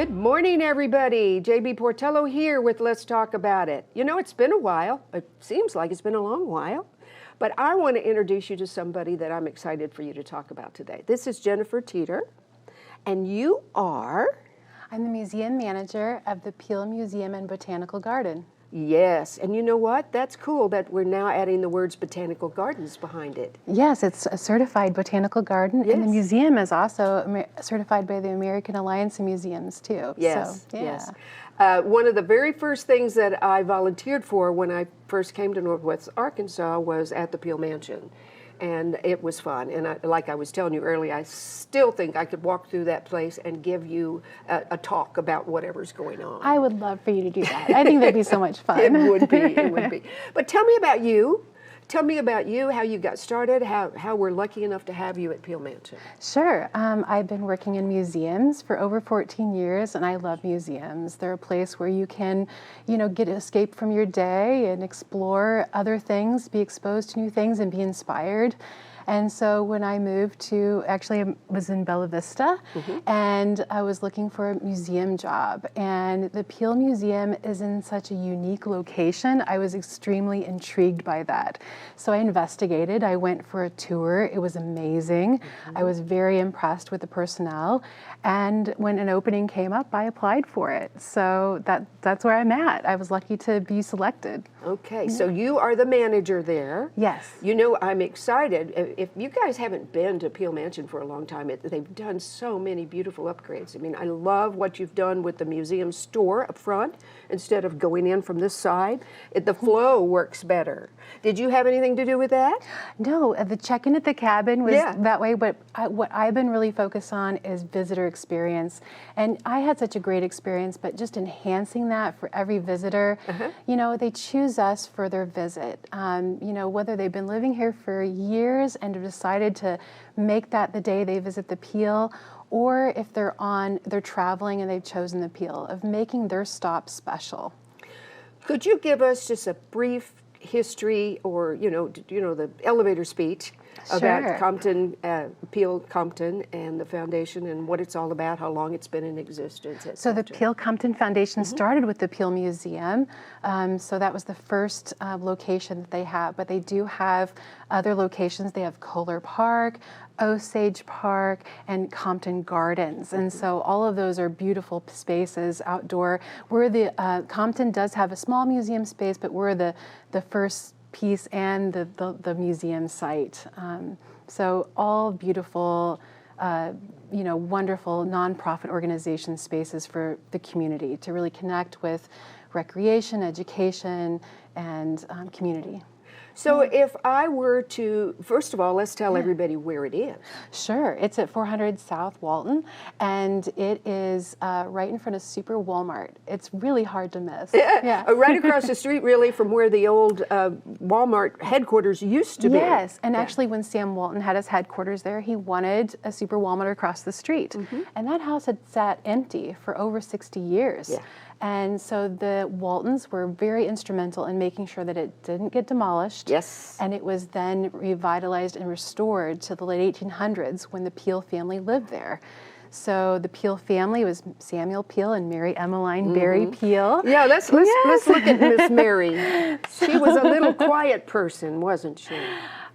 Good morning, everybody. JB Portillo here with Let's Talk About It. You know, it's been a while. It seems like it's been a long while. But I want to introduce you to somebody that I'm excited for you to talk about today. This is Jennifer Teeter, and you are? I'm the museum manager of the Peel Museum and Botanical Garden. Yes, and you know what? That's cool that we're now adding the words botanical gardens behind it. Yes, it's a certified botanical garden, Yes. and the museum is also certified by the American Alliance of Museums, too. Yes, so, yeah. yes. One of the very first things that I volunteered for when I first came to Northwest Arkansas was at the Peel Mansion. And it was fun. And like I was telling you earlier, I still think I could walk through that place and give you a talk about whatever's going on. I would love for you to do that. I think that'd be so much fun. It would be, it would be. But tell me about you. Tell me about you, how you got started, how we're lucky enough to have you at Peel Mansion. Sure. I've been working in museums for over 14 years, and I love museums. They're a place where you can, escape from your day and explore other things, be exposed to new things, and be inspired. And so when I moved to, actually I was in Bella Vista, and I was looking for a museum job. And the Peel Museum is in such a unique location. I was extremely intrigued by that. So I investigated. I went for a tour. It was amazing. I was very impressed with the personnel. And when an opening came up, I applied for it. So that's where I'm at. I was lucky to be selected. Okay, so you are the manager there. Yes. You know, I'm excited. If you guys haven't been to Peel Mansion for a long time, they've done so many beautiful upgrades. I mean, I love what you've done with the museum store up front instead of going in from this side. The flow works better. Did you have anything to do with that? No, the check-in at the cabin was that way, but what I've been really focused on is visitor experience. And I had such a great experience, but just enhancing that for every visitor. They choose us for their visit. Whether they've been living here for years and have decided to make that the day they visit the Peel, or if they're traveling and they've chosen the Peel, of making their stop special. Could you give us just a brief history, or the elevator speech about Compton, Peel Compton, and the foundation, and what it's all about, how long it's been in existence? So the Peel Compton Foundation started with the Peel Museum. So that was the first location that they have, but they do have other locations. They have Kohler Park, Osage Park, and Compton Gardens. And so all of those are beautiful spaces outdoor. Compton does have a small museum space, but we're the first piece and the museum site. So all beautiful, wonderful nonprofit organization spaces for the community to really connect with recreation, education, and community. So if I were to, first of all, let's tell everybody where it is. Sure. It's at 400 South Walton, and it is right in front of Super Walmart. It's really hard to miss. Right across the street, really, from where the old Walmart headquarters used to be. Yes, and actually when Sam Walton had his headquarters there, he wanted a Super Walmart across the street. And that house had sat empty for over 60 years. And so the Waltons were very instrumental in making sure that it didn't get demolished. Yes. And it was then revitalized and restored to the late 1800s when the Peel family lived there. So the Peel family was Samuel Peel and Mary Emmeline Berry Peel. Yeah, let's look at Miss Mary. She was a little quiet person, wasn't she?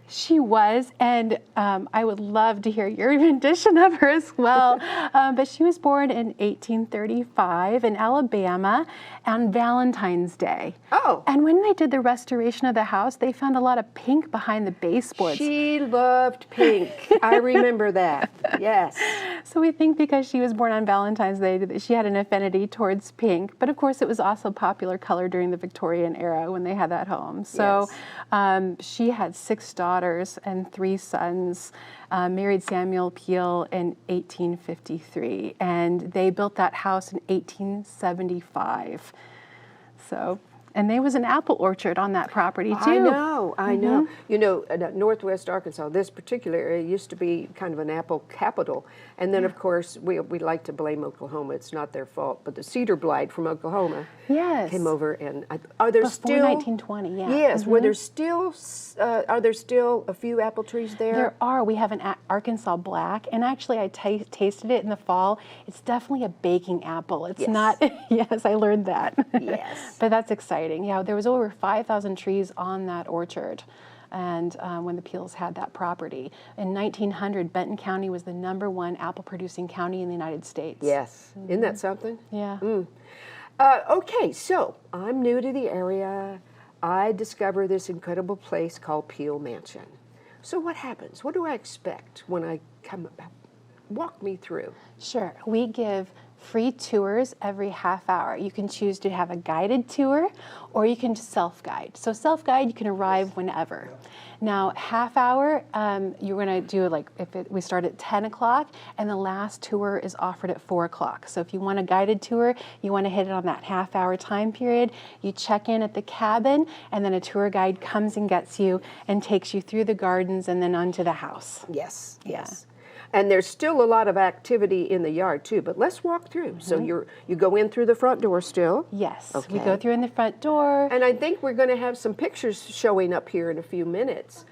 She was, and I would love to hear your rendition of her as well. But she was born in 1835 in Alabama on Valentine's Day. Oh. And when they did the restoration of the house, they found a lot of pink behind the baseboards. She loved pink. I remember that. Yes. So we think because she was born on Valentine's Day that she had an affinity towards pink. But of course, it was also a popular color during the Victorian era when they had that home. So she had 6 daughters and 3 sons, married Samuel Peel in 1853. And they built that house in 1875. So And there was an apple orchard on that property too. I know, I know. You know, Northwest Arkansas, this particular area used to be kind of an apple capital. And then, of course, we like to blame Oklahoma. It's not their fault. But the cedar blight from Oklahoma came over. And are there Before still 1920? Yeah. Yes. Were there still? Are there still a few apple trees there? There are. We have an Arkansas Black, and actually, I tasted it in the fall. It's definitely a baking apple. It's not. Yes, I learned that. Yes. But that's exciting. Yeah, there was over 5,000 trees on that orchard. And when the Peels had that property. In 1900, Benton County was the #1 apple-producing county in the United States. Yes. Isn't that something? Yeah. Okay, so I'm new to the area. I discover this incredible place called Peel Mansion. So what happens? What do I expect when I come? Walk me through. Sure. We give free tours every half hour. You can choose to have a guided tour or you can self-guide. So self-guide, you can arrive whenever. Now, half hour, you're going to do we start at 10 o'clock and the last tour is offered at 4 o'clock. So if you want a guided tour, you want to hit it on that half hour time period. You check in at the cabin and then a tour guide comes and gets you and takes you through the gardens and then onto the house. Yes, yes. And there's still a lot of activity in the yard too, but let's walk through. So you go in through the front door still? Yes, Okay. we go through in the front door. And I think we're going to have some pictures showing up here in a few minutes.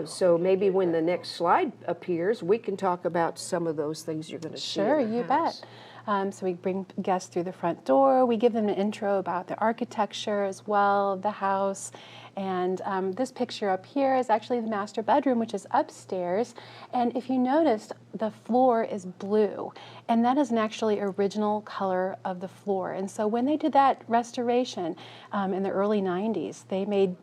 So maybe when the next slide appears, we can talk about some of those things you're going to see. Sure, in the you house. bet. So we bring guests through the front door. We give them an intro about the architecture as well of the house. And this picture up here is actually the master bedroom, which is upstairs. And if you noticed, the floor is blue. And that is an actually original color of the floor. And so when they did that restoration in the early 90s, they made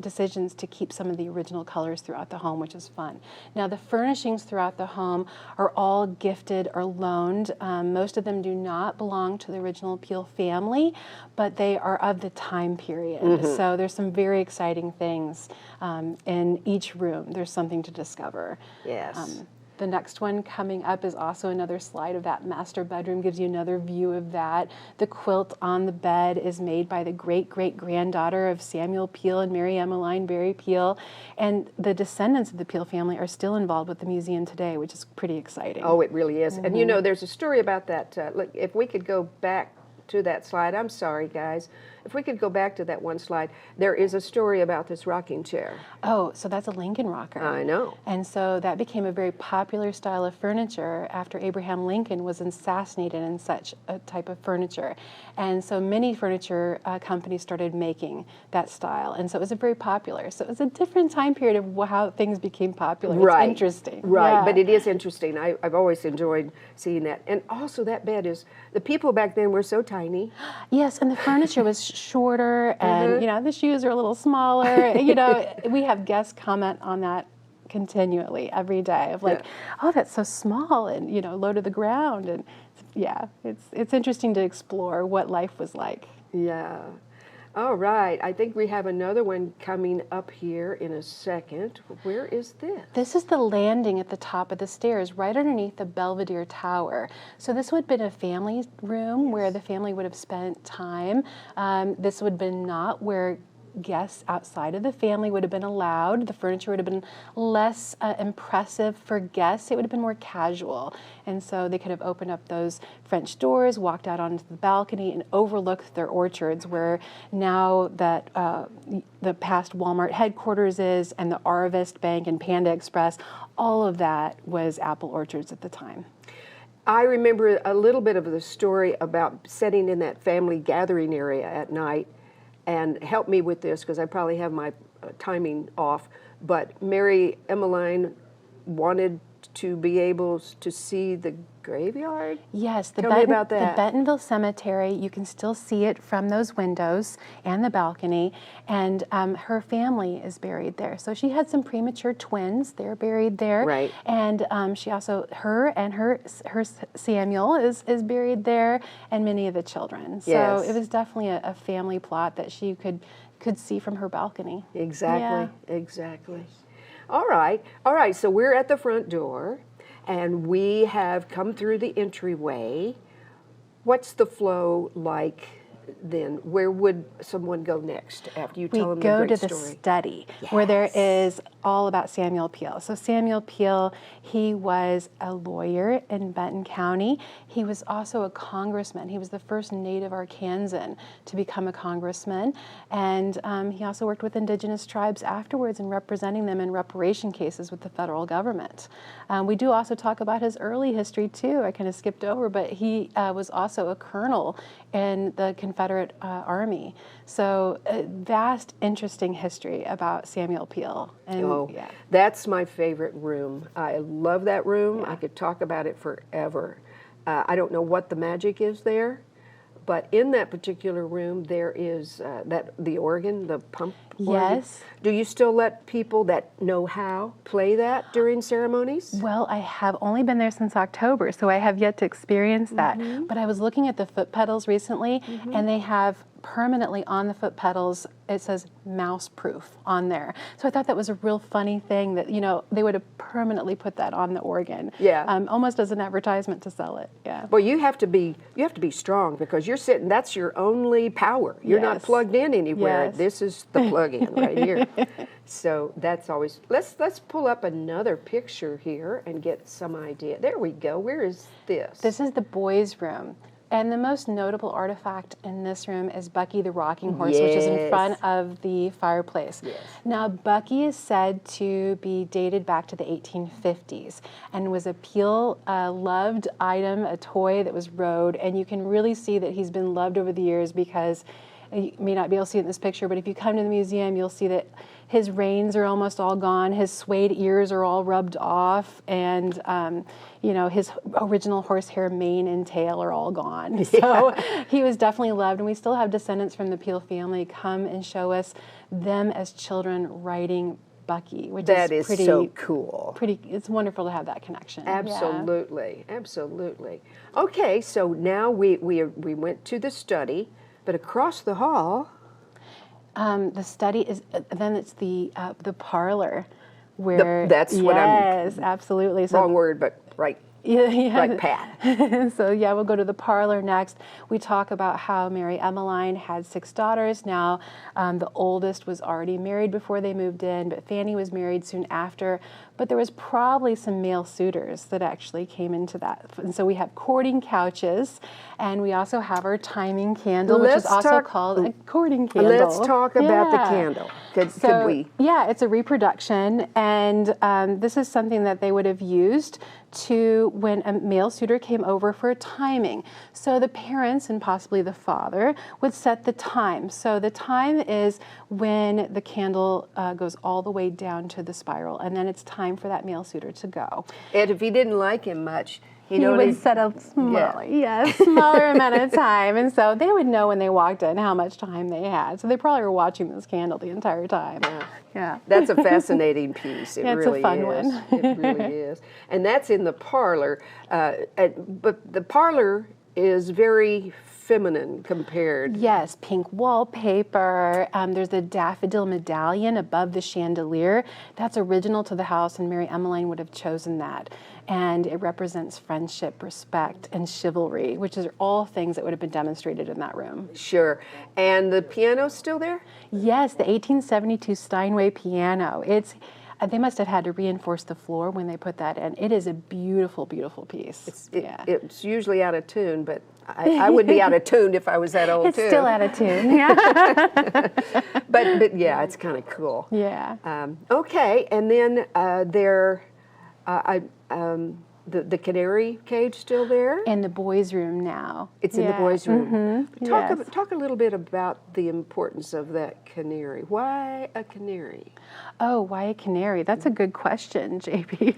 decisions to keep some of the original colors throughout the home, which is fun. Now, the furnishings throughout the home are all gifted or loaned. Most of them do not belong to the original Peel family, but they are of the time period. So there's some very exciting things in each room. There's something to discover. Yes. The next one coming up is also another slide of that master bedroom, gives you another view of that. The quilt on the bed is made by the great-great-granddaughter of Samuel Peel and Mary Emmeline Berry Peel. And the descendants of the Peel family are still involved with the museum today, which is pretty exciting. Oh, it really is. And you know, there's a story about that. Look, if we could go back to that slide. I'm sorry, guys. If we could go back to that one slide, there is a story about this rocking chair. Oh, so that's a Lincoln rocker. I know. And so that became a very popular style of furniture after Abraham Lincoln was assassinated in such a type of furniture. And so many furniture companies started making that style. And so it was a very popular. So it was a different time period of how things became popular. Right. It's interesting. Right, Yeah. but it is interesting. I've always enjoyed seeing that. And also that bed is, the people back then were so tiny. Yes, and the furniture was shorter, and you know, the shoes are a little smaller. You know, we have guests comment on that continually every day of like, oh, that's so small and, you know, low to the ground. And yeah, it's interesting to explore what life was like. Yeah. All right. I think we have another one coming up here in a second. Where is this? This is the landing at the top of the stairs, right underneath the Belvedere Tower. So this would have been a family room where the family would have spent time. This would have been not where guests outside of the family would have been allowed. The furniture would have been less impressive for guests. It would have been more casual. And so they could have opened up those French doors, walked out onto the balcony, and overlooked their orchards, where now that the past Walmart headquarters is, and the Arvest Bank and Panda Express, all of that was apple orchards at the time. I remember a little bit of the story about sitting in that family gathering area at night. And help me with this, because I probably have my timing off, but Mary Emmeline wanted to be able to see the graveyard? Yes, Tell me about that. The Bentonville Cemetery, you can still see it from those windows and the balcony, and her family is buried there. So she had some premature twins, they're buried there. Right. And she also, her Samuel is buried there, and many of the children. So Yes. it was definitely a family plot that she could see from her balcony. Exactly, exactly. All right, so we're at the front door, and we have come through the entryway. What's the flow like then where would someone go next after you tell them We the go great to the story? study where there Yes. is all about Samuel Peel. So Samuel Peel, he was a lawyer in Benton County. He was also a congressman. He was the first native Arkansan to become a congressman. And he also worked with indigenous tribes afterwards in representing them in reparation cases with the federal government. We do also talk about his early history too. I kind of skipped over, but he was also a colonel in the Confederate Army. So vast, interesting history about Samuel Peel. And, yeah. That's my favorite room. I love that room. Yeah. I could talk about it forever. I don't know what the magic is there, but in that particular room there is the organ, the pump organ. Yes. Do you still let people that know how play that during ceremonies? Well, I have only been there since October, so I have yet to experience that. But I was looking at the foot pedals recently, and they have permanently on the foot pedals, it says mouse proof on there. So I thought that was a real funny thing that, they would have permanently put that on the organ. Yeah. Almost as an advertisement to sell it. Yeah. Well, you have to be strong because you're sitting. That's your only power. You're not Yes. plugged in anywhere. Yes. This is the plug-in right here. So that's always. Let's pull up another picture here and get some idea. There we go. Where is this? This is the boys' room. And the most notable artifact in this room is Bucky the rocking horse, which is in Yes. front of the fireplace. Yes. Now, Bucky is said to be dated back to the 1850s and was a Peel loved item, a toy that was rode. And you can really see that he's been loved over the years because you may not be able to see it in this picture, but if you come to the museum, you'll see that his reins are almost all gone, his suede ears are all rubbed off, and his original horsehair mane and tail are all gone. So he was definitely loved, and we still have descendants from the Peel family come and show us them as children riding Bucky, which That is is so cool. It's wonderful to have that connection. Yeah. Absolutely, absolutely. Okay, so now we went to the study, but across the hall. The study is then it's the parlor where That's what I'm. yes, absolutely. So Wrong word, but right. yeah. Right, Pat. So yeah, we'll go to the parlor next. We talk about how Mary Emmeline had 6 daughters. Now, the oldest was already married before they moved in, but Fanny was married soon after. But there was probably some male suitors that actually came into that. And so we have courting couches, and we also have our timing candle, which is also called a courting candle. Let's talk about the Yeah. candle. Could we? Yeah, it's a reproduction, and this is something that they would have used to when a male suitor came over for timing. So the parents and possibly the father would set the time. So the time is when the candle goes all the way down to the spiral, and then it's time for that male suitor to go. And if he didn't like him much, He would set a smaller amount of time, and so they would know when they walked in how much time they had. So they probably were watching this candle the entire time. Yeah. That's a fascinating piece. It Yeah, it's really a fun is. one. It really is. And that's in the parlor. But the parlor is very feminine compared. Yes, pink wallpaper. There's a daffodil medallion above the chandelier. That's original to the house, and Mary Emmeline would have chosen that. And it represents friendship, respect, and chivalry, which are all things that would have been demonstrated in that room. Sure. And the piano's still there? Yes, the 1872 Steinway piano. They must have had to reinforce the floor when they put that in. It is a beautiful, beautiful piece. It's usually out of tune, but I would be out of tune if I was that old It's too. still out of tune. Yeah. But yeah, it's kind of cool. Yeah. Okay, and then the canary cage still there? In the boys' room now. It's in the boys' room. Yes. Talk a little bit about the importance of that canary. Why a canary? Oh, why a canary? That's a good question, JB.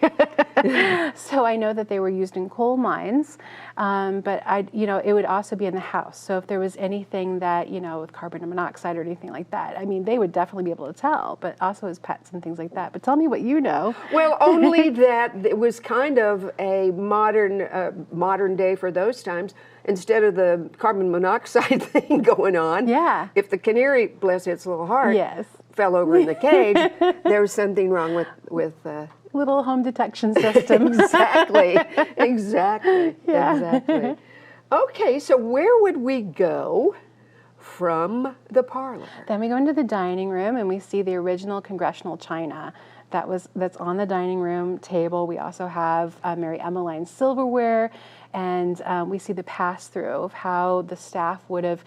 So I know that they were used in coal mines, but it would also be in the house. So if there was anything that, with carbon monoxide or anything like that, I mean, they would definitely be able to tell, but also as pets and things like that. But tell me what you know. Well, only that it was kind of a modern day for those times. Instead of the carbon monoxide thing going on, Yeah. if the canary, bless its little heart, Yes. fell over in the cage, there was something wrong with Little home detection system. exactly. Yeah. Exactly. Okay, so where would we go from the parlor. Then we go into the dining room and we see the original congressional china that's on the dining room table. We also have Mary Emmeline's silverware, and we see the pass-through of how the staff would have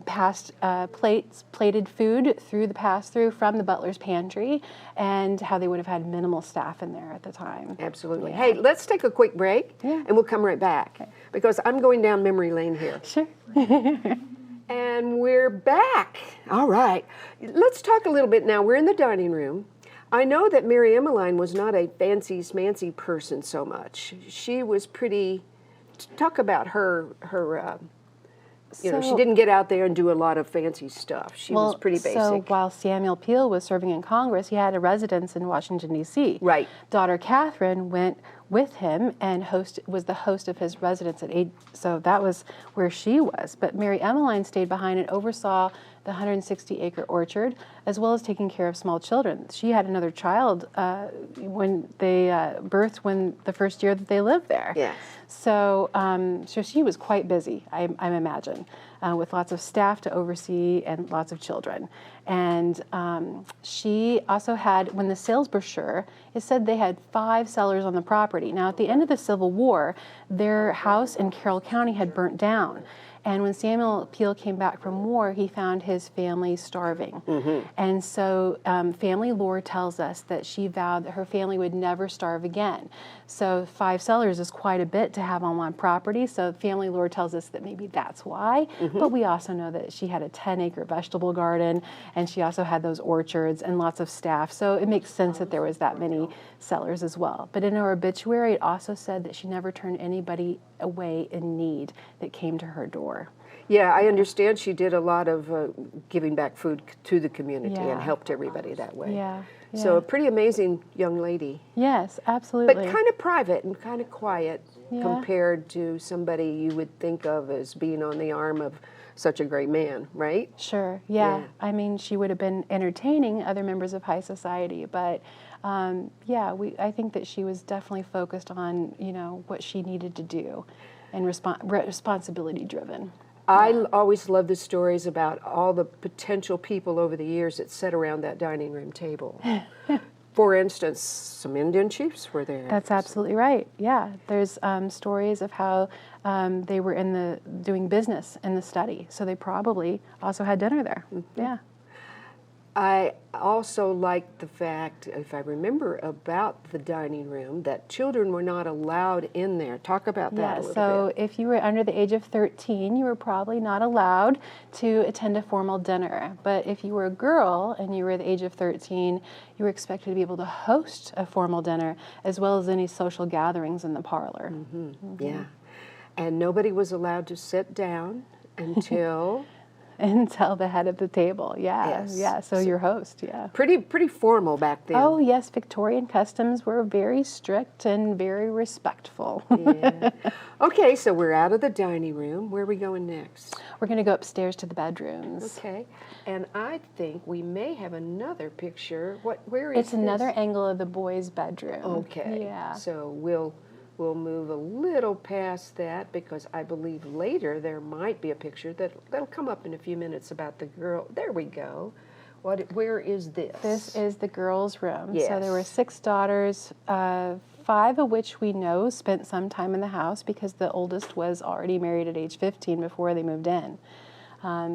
passed plated food through the pass-through from the butler's pantry, and how they would have had minimal staff in there at the time. Absolutely. Yeah. Hey, let's take a quick break, Yeah. and we'll come right back, because I'm going down memory lane here. Sure. And we're back. All right. Let's talk a little bit now. We're in the dining room. I know that Mary Emmeline was not a fancy smancy person so much. She was pretty, talk about her you know, she didn't get out there and do a lot of fancy stuff. She was pretty basic. So while Samuel Peel was serving in Congress, he had a residence in Washington, D.C. Right. Daughter Catherine went with him and was the host of his residence so that was where she was. But Mary Emmeline stayed behind and oversaw the 160-acre orchard, as well as taking care of small children. She had another child when they birthed the first year that they lived there. Yes. So, so she was quite busy, I imagine, with lots of staff to oversee and lots of children. And she also had, when the sales brochure, it said they had 5 cellars on the property. Now, at the end of the Civil War, their house in Carroll County had burnt down. And when Samuel Peel came back from war, he found his family starving. Mm-hmm. And so family lore tells us that she vowed that her family would never starve again. So 5 cellars is quite a bit to have on one property. So family lore tells us that maybe that's why. Mm-hmm. But we also know that she had a 10-acre vegetable garden, and she also had those orchards and lots of staff. So it makes sense that there was that many cellars as well. But in her obituary, it also said that she never turned anybody away in need that came to her door. Yeah, I understand she did a lot of giving back food to the community and helped everybody that way. Yeah. So a pretty amazing young lady. Yes, absolutely. But kind of private and kind of quiet compared to somebody you would think of as being on the arm of such a great man, right? Sure, yeah. I mean, she would have been entertaining other members of high society, but I think that she was definitely focused on, what she needed to do and responsibility driven. I always love the stories about all the potential people over the years that sat around that dining room table. For instance, some Indian chiefs were there. That's absolutely right. Yeah, there's stories of how they were doing business in the study, so they probably also had dinner there. Mm-hmm. Yeah. I also like the fact, if I remember, about the dining room, that children were not allowed in there. Talk about that a little bit. So if you were under the age of 13, you were probably not allowed to attend a formal dinner. But if you were a girl and you were the age of 13, you were expected to be able to host a formal dinner, as well as any social gatherings in the parlor. Mm-hmm. Mm-hmm. Yeah. And nobody was allowed to sit down until... Until the head of the table, Yes. Yeah, so your host, yeah. Pretty formal back then. Oh, yes, Victorian customs were very strict and very respectful. Yeah. Okay, so we're out of the dining room. Where are we going next? We're going to go upstairs to the bedrooms. Okay, and I think we may have another picture. Where is It's another angle of the boys' bedroom. Okay, Yeah. so we'll move a little past that, because I believe later there might be a picture that'll come up in a few minutes about the girl. There we go. Where is this? This is the girls' room. Yes. So there were 6 daughters, 5 of which we know spent some time in the house because the oldest was already married at age 15 before they moved in.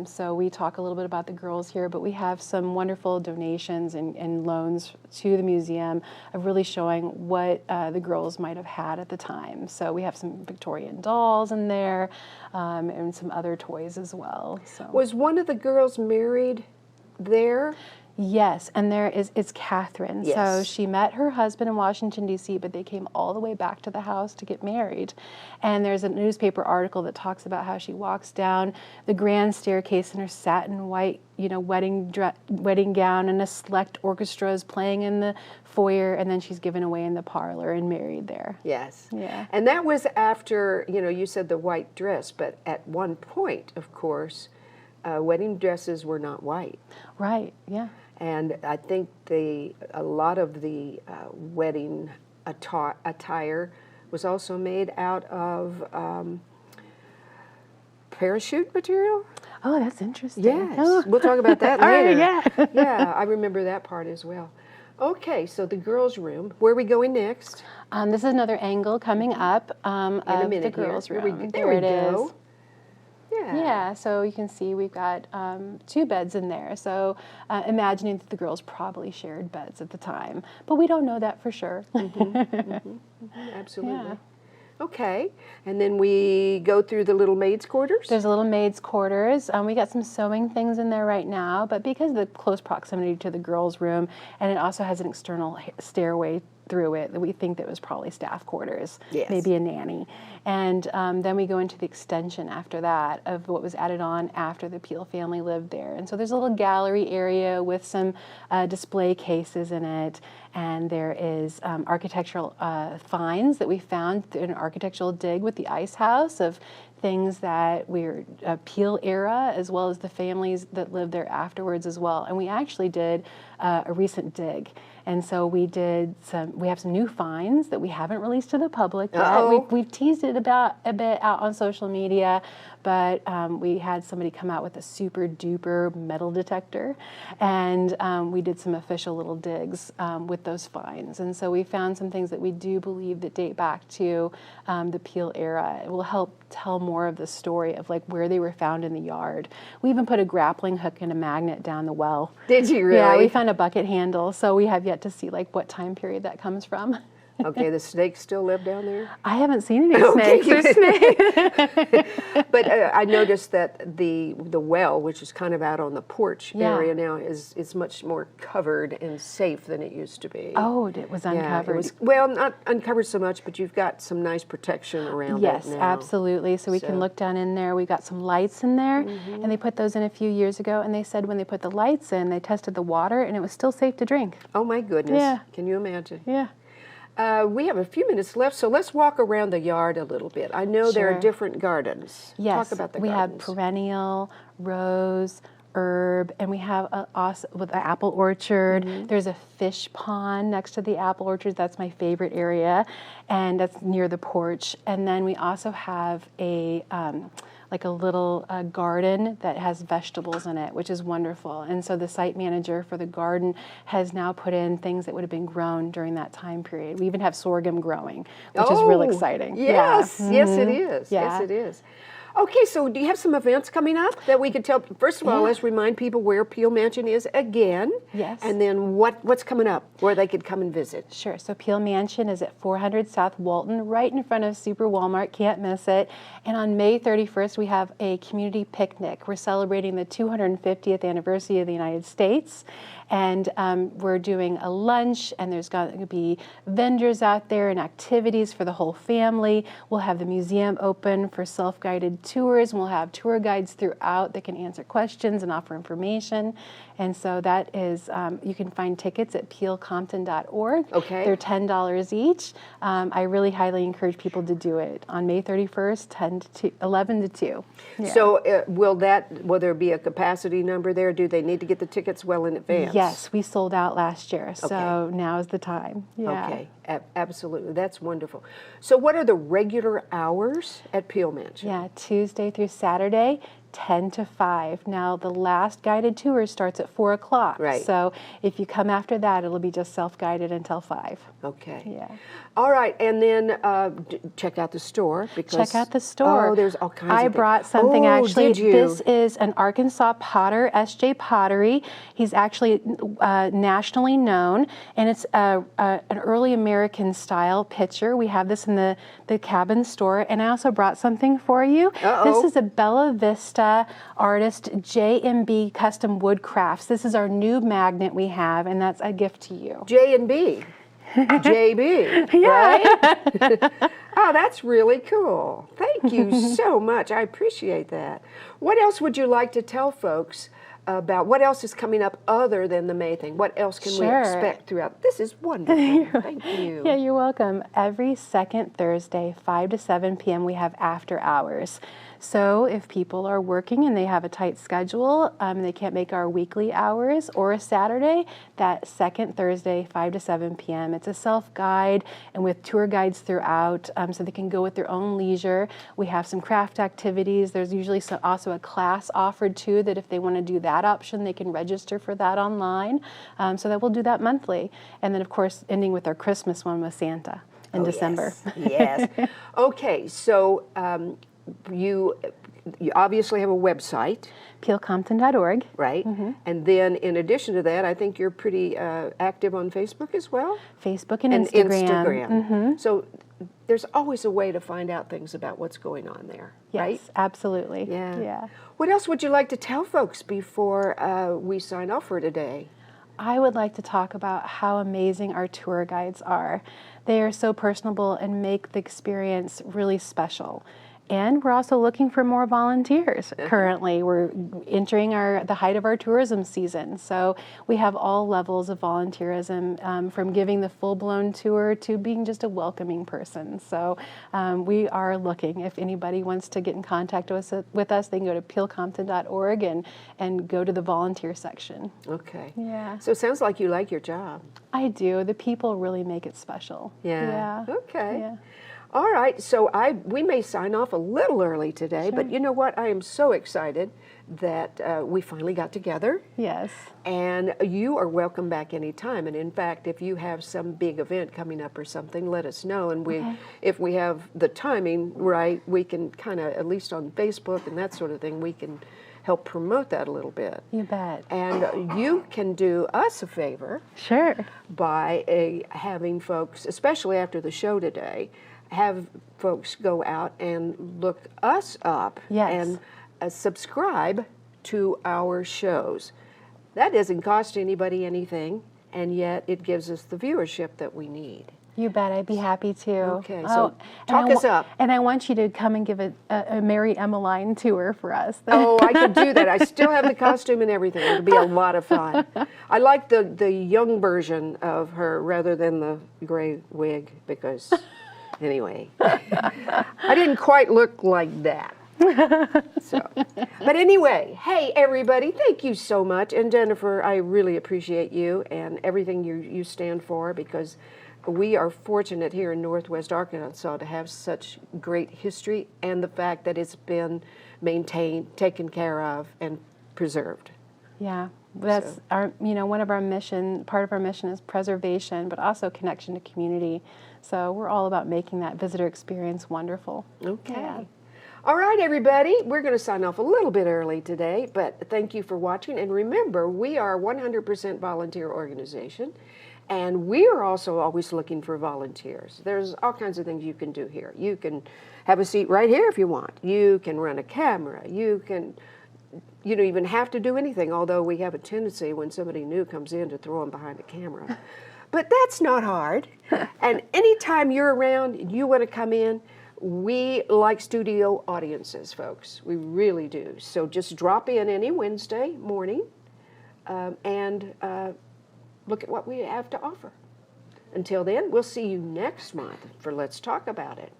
So we talk a little bit about the girls here, but we have some wonderful donations and loans to the museum of really showing what the girls might have had at the time. So we have some Victorian dolls in there and some other toys as well. So. Was one of the girls married there? Yes, and it's Catherine. Yes. So she met her husband in Washington, D.C., but they came all the way back to the house to get married. And there's a newspaper article that talks about how she walks down the grand staircase in her satin white, wedding gown, and a select orchestra is playing in the foyer, and then she's given away in the parlor and married there. Yes. Yeah. And that was after, you said the white dress, but at one point, of course, wedding dresses were not white. Right, yeah. And I think a lot of the wedding attire was also made out of parachute material? Oh, that's interesting. Yes, Oh. we'll talk about that All later. right, yeah. Yeah, I remember that part as well. Okay, so the girls' room. Where are we going next? This is another angle coming up In a of the minute girls' here. room. There we it go. is. Yeah. Yeah, so you can see we've got 2 beds in there. So imagining that the girls probably shared beds at the time, but we don't know that for sure. Absolutely. Yeah. Okay, and then we go through the little maids' quarters. There's a little maid's quarters. We got some sewing things in there right now, but because of the close proximity to the girls' room, and it also has an external stairway through it, that we think that was probably staff quarters, Yes. maybe a nanny. And then we go into the extension after that of what was added on after the Peel family lived there. And so there's a little gallery area with some display cases in it, and there is architectural finds that we found in an architectural dig with the ice house of things that were Peel era, as well as the families that lived there afterwards as well. And we actually did a recent dig. And so we have some new finds that we haven't released to the public yet. Uh-oh. We've teased it about a bit out on social media, but we had somebody come out with a super duper metal detector, and we did some official little digs with those finds. And so we found some things that we do believe that date back to the Peel era. It will help tell more of the story of like where they were found in the yard. We even put a grappling hook and a magnet down the well. Did you really? Yeah, we found a bucket handle, so we have yet to see like what time period that comes from. Okay, the snakes still live down there? I haven't seen any Okay. snakes. There's snakes. But I noticed that the well, which is kind of out on the porch Yeah. area now, is much more covered and safe than it used to be. Oh, it was Yeah, uncovered. it was, well, not uncovered so much, but you've got some nice protection around Yes, it now. absolutely. So we can look down in there. We got some lights in there, and they put those in a few years ago. And they said when they put the lights in, they tested the water, and it was still safe to drink. Oh my goodness! Yeah. Can you imagine? Yeah. We have a few minutes left, so let's walk around the yard a little bit. I know there are Sure. different gardens. Yes. Talk about the we gardens. have perennial, rose, herb, and we have with an apple orchard. There's a fish pond next to the apple orchard. That's my favorite area, and that's near the porch. And then we also have a like a little garden that has vegetables in it, which is wonderful. And so the site manager for the garden has now put in things that would have been grown during that time period. We even have sorghum growing, which is really exciting. Yes, Yeah. yes it is. Yeah. Yes it is. Okay, so do you have some events coming up that we could tell? First of all, Yeah. let's remind people where Peel Mansion is again. Yes. And then what's coming up, where they could come and visit. Sure. So Peel Mansion is at 400 South Walton, right in front of Super Walmart. Can't miss it. And on May 31st, we have a community picnic. We're celebrating the 250th anniversary of the United States. And we're doing a lunch, and there's going to be vendors out there and activities for the whole family. We'll have the museum open for self-guided tours, and we'll have tour guides throughout that can answer questions and offer information. And so that is, you can find tickets at peelcompton.org. Okay. They're $10 each. I really highly encourage people to do it on May 31st, 11 to 2. Yeah. So will there be a capacity number there? Do they need to get the tickets well in advance? Yes, we sold out last year, so now is the time. Yeah. Okay, absolutely. That's wonderful. So what are the regular hours at Peel Mansion? Yeah, Tuesday through Saturday, 10 to 5. Now, the last guided tour starts at 4 o'clock. Right. So if you come after that, it'll be just self-guided until 5. Okay. Yeah. All right, and then check out the store because Check out the store. Oh, there's all kinds of I things. brought something Oh, actually. did you? This is an Arkansas potter, S.J. Pottery. He's actually nationally known, and it's an early American style pitcher. We have this in the cabin store, and I also brought something for you. Uh-oh. This is a Bella Vista artist JB Custom Wood Crafts. This is our new magnet we have, and that's a gift to you. J&B. JB, right? Oh, that's really cool. Thank you so much. I appreciate that. What else would you like to tell folks about? What else is coming up other than the May thing? What else can we Sure. expect throughout? This is wonderful. Thank you. Yeah, you're welcome. Every second Thursday, 5 to 7 p.m., we have after hours. So if people are working and they have a tight schedule, they can't make our weekly hours or a Saturday, that second Thursday, 5 to 7 p.m. It's a self-guide and with tour guides throughout, so they can go at their own leisure. We have some craft activities. There's usually also a class offered too, that if they want to do that option, they can register for that online. So that we'll do that monthly. And then of course, ending with our Christmas one with Santa in December. Yes. Yes. Okay, so you obviously have a website, peelcompton.org. right? And then in addition to that, I think you're pretty active on Facebook as well? Facebook and Instagram. So there's always a way to find out things about what's going on there, right? Yes, absolutely. Yeah. What else would you like to tell folks before we sign off for today? I would like to talk about how amazing our tour guides are. They are so personable and make the experience really special. And we're also looking for more volunteers currently. We're entering the height of our tourism season. So we have all levels of volunteerism, from giving the full-blown tour to being just a welcoming person. So we are looking. If anybody wants to get in contact with us, they can go to peelcompton.org and go to the volunteer section. Okay. Yeah. So it sounds like you like your job. I do. The people really make it special. Yeah. Okay. Yeah. All right, so we may sign off a little early today, but you know what? I am so excited that we finally got together. Yes. And you are welcome back anytime. And in fact, if you have some big event coming up or something, let us know. And if we have the timing right, we can kind of, at least on Facebook and that sort of thing, we can help promote that a little bit. You bet. And you can do us a favor. Sure. By having folks, especially after the show today, have folks go out and look us up and subscribe to our shows. That doesn't cost anybody anything, and yet it gives us the viewership that we need. You bet, I'd be happy to. Okay, so talk us up. And I want you to come and give a Mary Emmeline tour for us. Oh, I could do that. I still have the costume and everything. It'll be a lot of fun. I like the young version of her rather than the gray wig because... Anyway, I didn't quite look like that. But anyway, hey everybody, thank you so much. And Jennifer, I really appreciate you and everything you stand for, because we are fortunate here in Northwest Arkansas to have such great history and the fact that it's been maintained, taken care of, and preserved. Yeah. That's our, one of our part of our mission is preservation, but also connection to community. So we're all about making that visitor experience wonderful. Okay. Yeah. All right, everybody, we're going to sign off a little bit early today, but thank you for watching. And remember, we are a 100% volunteer organization, and we are also always looking for volunteers. There's all kinds of things you can do here. You can have a seat right here if you want. You can run a camera. You don't even have to do anything, although we have a tendency when somebody new comes in to throw them behind the camera. But that's not hard. And anytime you're around and you want to come in, we like studio audiences, folks. We really do. So just drop in any Wednesday morning and look at what we have to offer. Until then, we'll see you next month for Let's Talk About It.